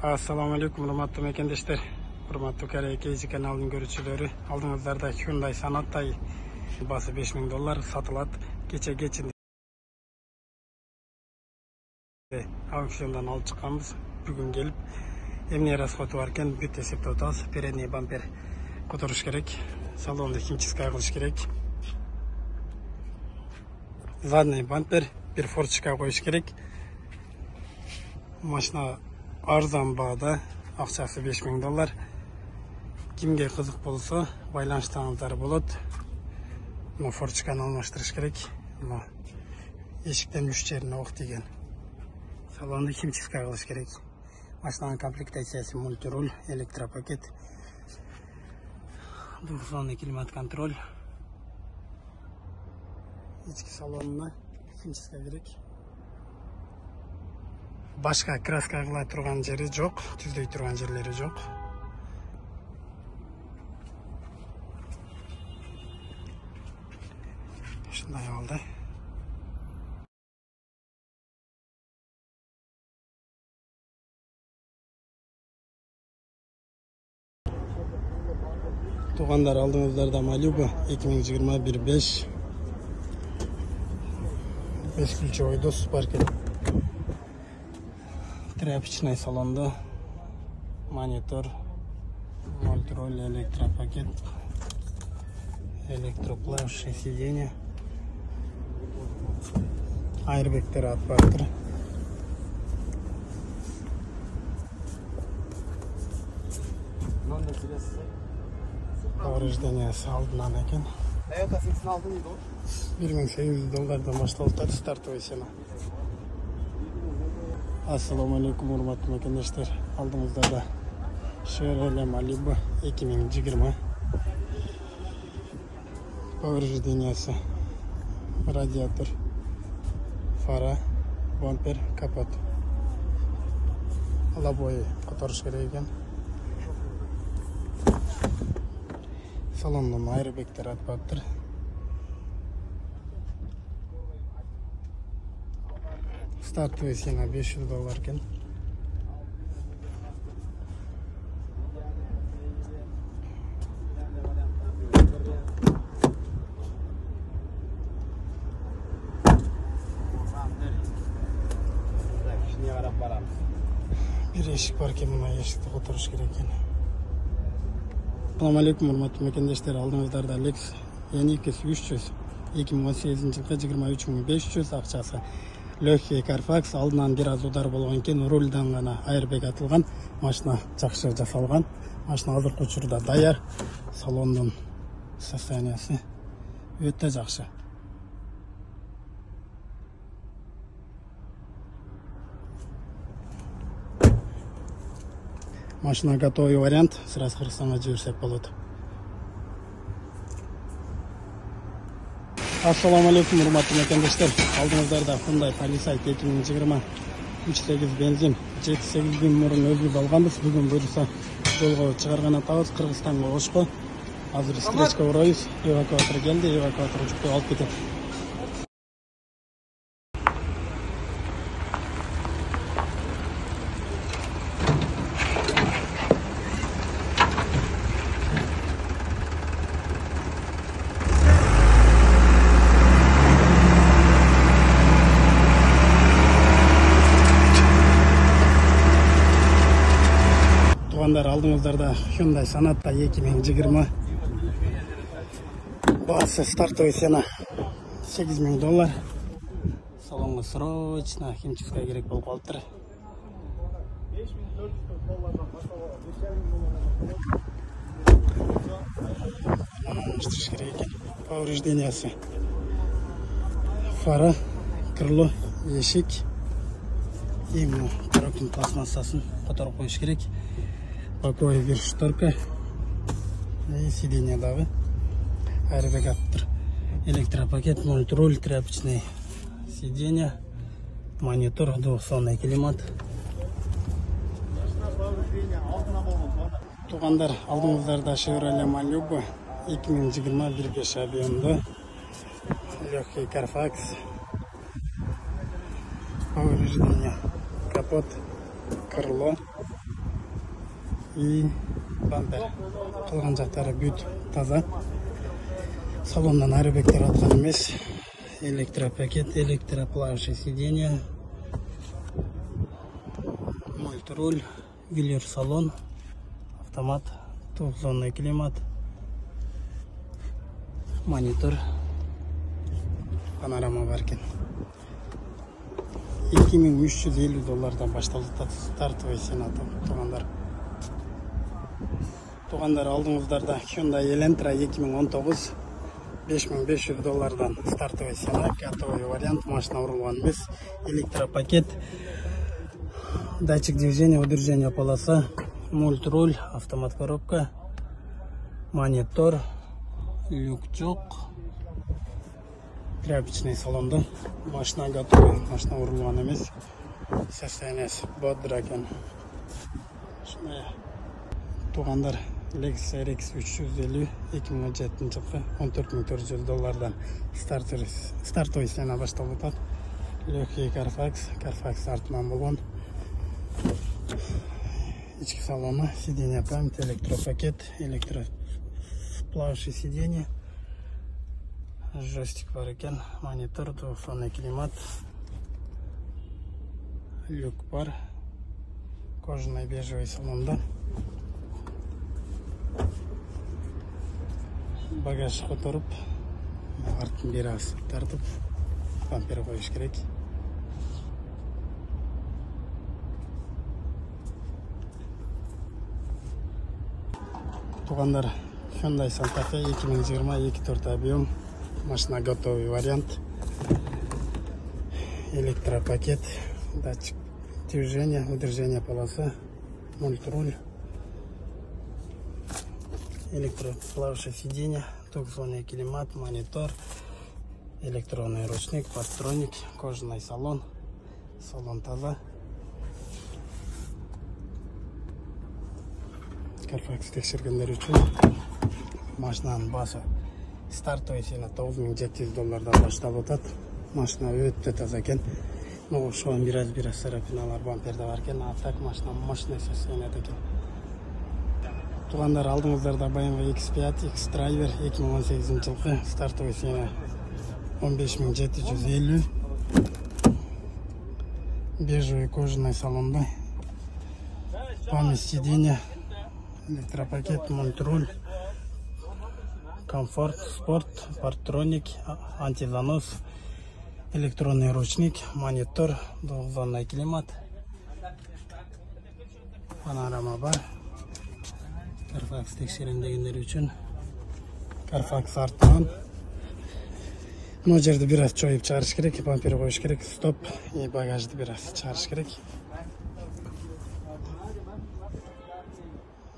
Assalamu alaikum, урматтуу мекендештер. Урматтуу Корея Кейзи каналынын көрүүчүлөрү. Алдыңыздарда Hyundai Sonata басы $5000 сатылат. Кечинде аукциондан алып чыкканбыз. Бүгүн келип, эмне расходу бар экен бүт эсептеп атабыз. Передний бампер которуш керек, салонду химчистка кылыш керек. Задний бампер бир форчка коюш керек. Машина арзан баада, акчасы $5000. Кимге кызык болсо, байланыштарыңыздар болот. Мына форчканы алмаштырыш керек. Мына эшиктен үч жерине ок тийген. Салонду химчистка кылыш керек. Машинанын комплектациясы мультируль, электропакет, двухзонный климат-контроль. Ички салонуна химчистка керек. Башка краска кыла турган жери жок, түздөй турган жерлери жок. Ушундай болду. Тугандар, алдыңыздарда Malibu 2021-5 ключевой доступ бар экен. Тряпочный салонда, монитор, мультируль, электропакет, электроплавшее сиденье, айрбектер от бартыр. Повреждениясы алдынан экен. $1800 башталып стартовый цена. Assalamu alaikum, урматтуу мекендештер. Алдыңыздарда Chevrolet Malibu 2020. Повреждениясы: радиатор, фара, бампер, капот. Лобовой которуш керек экен. Салондон айрбектер атпаптыр. Стартовый цена $500 экен. Бир эшик бар экен, мына эшикти которуш керек экен. Assalamu alaikum, урматтуу мекендештер. Алдыңыздарда Lexus NX 300 2018-жылкы 23500 акчасы. Легкий Carfax, алдынан бир аз удар болгон экен, рульдан гана airbag атылган. Машина жакшы жасалган. Машина азыркы учурда даяр. Салондун состояниясы өтө жакшы. Машина готовый вариант, сразу Кыргызстанга жиберсек болот. Assalamu alaikum, урматтуу мекендештер. Алдыңыздарда Hyundai Palisade 2020 3.8 бензин 7-8 күн мурун өзүбүз алганбыз. Бүгүн буюрса жолго чыгарган атабыз, Кыргызстанга ошко. Азыр встречка урайбыз. Эвакуатор келди, эвакуатор жүктү алып кетет. Алдыңыздарда Hyundai Sonata 2020 басы стартовый цена $8000. Салонга срочно химчистка керек болуп калыптыр. Повреждениясы: фара, крыло, эшик. Эми коробканын пластмассасын которуп коюш керек. Боковая вершторка и сиденье дагы airbag атыптыр. Электропакет, мультируль, тряпочный сиденье, монитор, двухзонный климат. Тугандар, алдыңыздарда Chevrolet Malibu 2021-5 объемда, легкий Carfax, повреждение капот, крыло, и бампер. Калган жактары бүт таза. Салондан айрбектер аткан эмес. Электропакет, электроплавший сиденье, мультируль, вилер салон, автомат, двухзонный климат, монитор, панорама бар экен. $2350 башталып атат стартовый сенаты. Тугандар алдыңыздарда Hyundai Elantra 2019 $5500 стартовый сена, готовый вариант, машина урылган эмес, электропакет, датчик движения, удержания полоса, мультруль, автомат коробка, монитор, люк жок, тряпочный салонда, машина готовый, машина урылган эмес, состояниясы бодро экен. Тугандар Lexus RX 350 2017 жылғы $14400 стартовый сена башталып атат. Легкий Carfax артынан болгон. Ички салоны, сиденье память, электропакет, электроплавший сиденье, жестик бар экен, монитор, двухзонный климат, люк бар, кожаный бежевый салонда. Багаж которуп, артын бері асып тартып, бампер қойыш керек. Тугандар, Hyundai Santa Fe 2020 объем, машина готовый вариант, электропакет, датчик движения, удержания полоса, мультруль, электроплавшее сиденье, двухзонный климат, монитор, электронный ручник, подстроник, кожаный салон, салон таза. Carfax текшергендер үчүн машинанын баасы стартовый сена $9700 башталып атат. Машина өтө таза экен. Ошон бир аз царапиналар бамперде бар экен, а так машина мощный состоянияда экен. Тугандар, алдыңыздарда баягы X5 X-Driver 2018 жылкы стартовый сена $15750. Бежевый кожаный салонда, память сиденья, электропакет, мультруль, комфорт, спорт, партроник, антизанос, электронный ручник, монитор, двухзонный климат, панорама бар. Carfax текшерем дегендер үчүн Carfax артынан мына жерди бир аз чоюп чыгарыш керек, бампер коюш керек, стоп и багажды бир аз чыгарыш керек.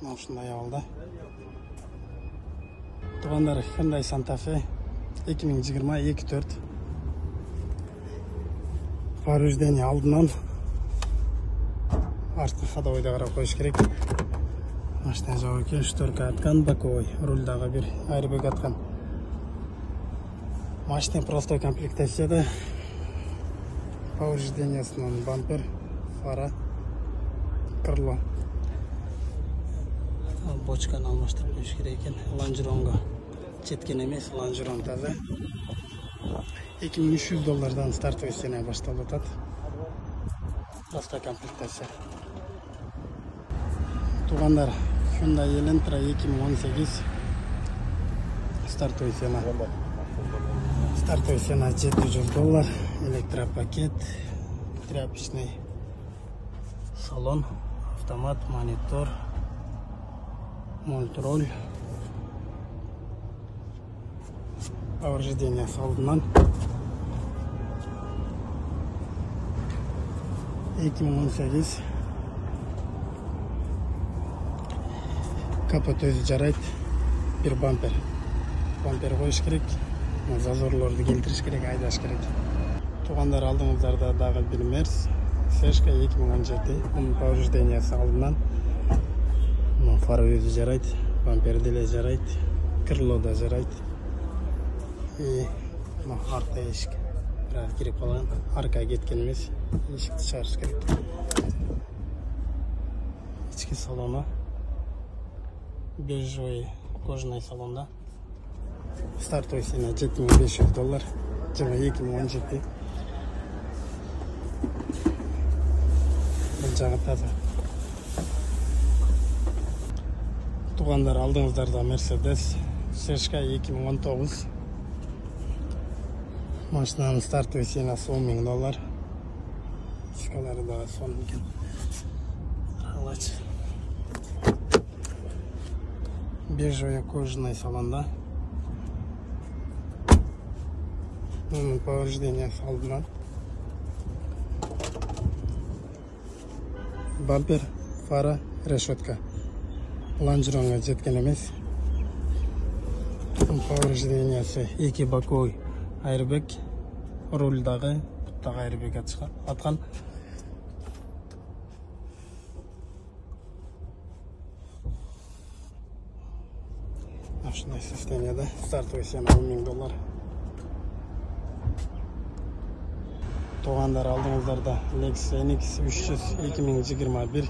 Мына ушундай абалда. Тугандар, Hyundai Santa Fe 2020 повреждение алдынан артқы ходовойда карап коюш керек. Машина жабы экен, шторка аткан, боковой, рульдагы бир airbag аткан. Машина простой комплектацияда. Повреждениясынан бампер, фара, крыло. Бочканы алмаштырып коюш керек экен. Лонжеронго четкен эмес, лонжерон таза. $2300 стартовый сена башталып атат. Простой комплектация. Тугандар, Hyundai Elantra 2018 стартовый сена. Стартовый сена $700, электропакет, тряпочный салон, автомат, монитор, мультруль, повреждение алдынан. 2018 капот өзү жарайт, бир бампер коюш керек, зазорлорду келтириш керек, айдаш керек. Тугандар, алдыңыздарда дагы бир Мерс Сешка 2017, мунун повреждениясы алдынан. Фара өзү жарайт, бампер деле жарайт, крыло да жарайт. И арка эшик бир аз кирип калган, арка кеткен эмес, эшикти чыгарыш керек. Ички салону бежевый кожаный салонда. Стартовый цена $7500. Жылы 2017. Бұл жағы таза. Туғандар, алдыңыздарда Mercedes CSH 2019. Машинаның стартовый ценасы $10.000. Шкалары да сон екен. Алач. Бежевый кожаный салонда. Повреждениясы алдынан. Бампер, фара, решетка. Лонжеронға жеткен емес. Повреждениясы 2 боковой airbag, рульдағы бұттағы airbag атқан. Машина состояниеда. Стартовый цена $10.000. Туғандар, алдыңыздарда Lexus NX 300 2021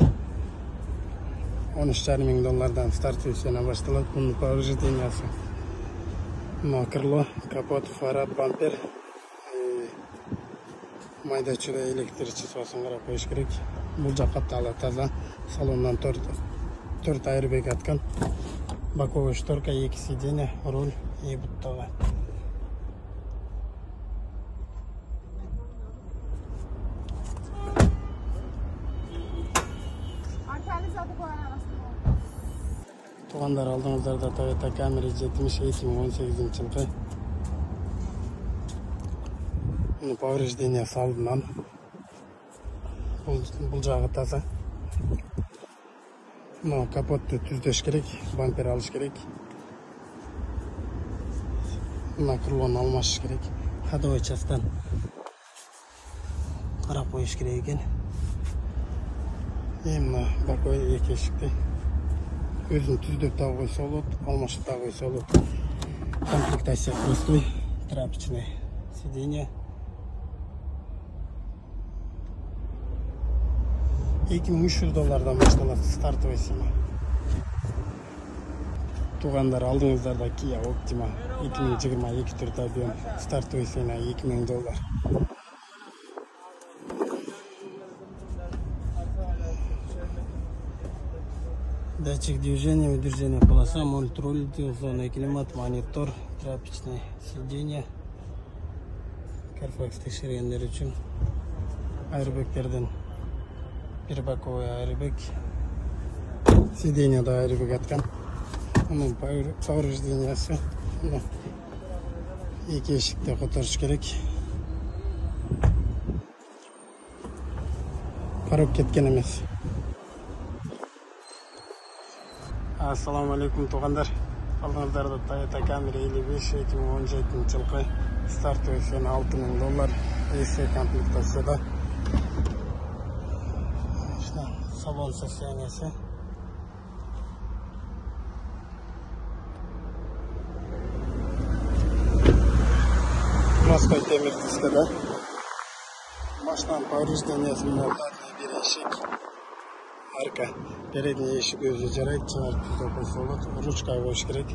$13.500 стартовый цена башталады. Бұның повреждениясы. Крыло, капот, фара, бампер. Майда чуда электр часосын қарап қойыш керек. Бұл жаққа талы таза. Салоннан 4 airbag атқан. Боковой шторка, 2 сиденья, руль и бұттағы. Туғандар, алдыңыздарда Toyota Camry 70 2018 жылғы. Бұны повреждениясы алдынан. Бұл жағы таза. Капотты түздеш керек, бампер алыш керек. Крылоны алмаш керек. Ходовой частан қарап қойыш керек екен. Боковой 2 ешікті. Өзін түздеп тағы қойса болады, алмашып тағы қойса болады. Комплектация простой, тряпочный сиденье. $2300 башталады стартовый цена. Туғандар, алдыңыздарда Kia Optima 2022 4 объем, стартовый цена $2000. Датчик движения, удержания полоса, мультруль, зона климат, монитор, тряпочное сиденье. Carfax текшергендер үшін airbagтерден bir боковой airbag. Сиденье да airbag атқан. Оның повреждениясы. 2 ешікті қотарыш керек. Парып кеткен емес. Ассаламу алейкум, туғандар. Алдыңыздарда Toyota Camry 55 2017 жылғы. Стартовый цена $6000. AC комплектацияда. Салон состояниясы. Морской темір дискада. Машинаның повреждениясы задний bir ешік. Arka. Передний ешік өзі жарайды. Чынар түзді қойса болады. Ручка қойыш керек.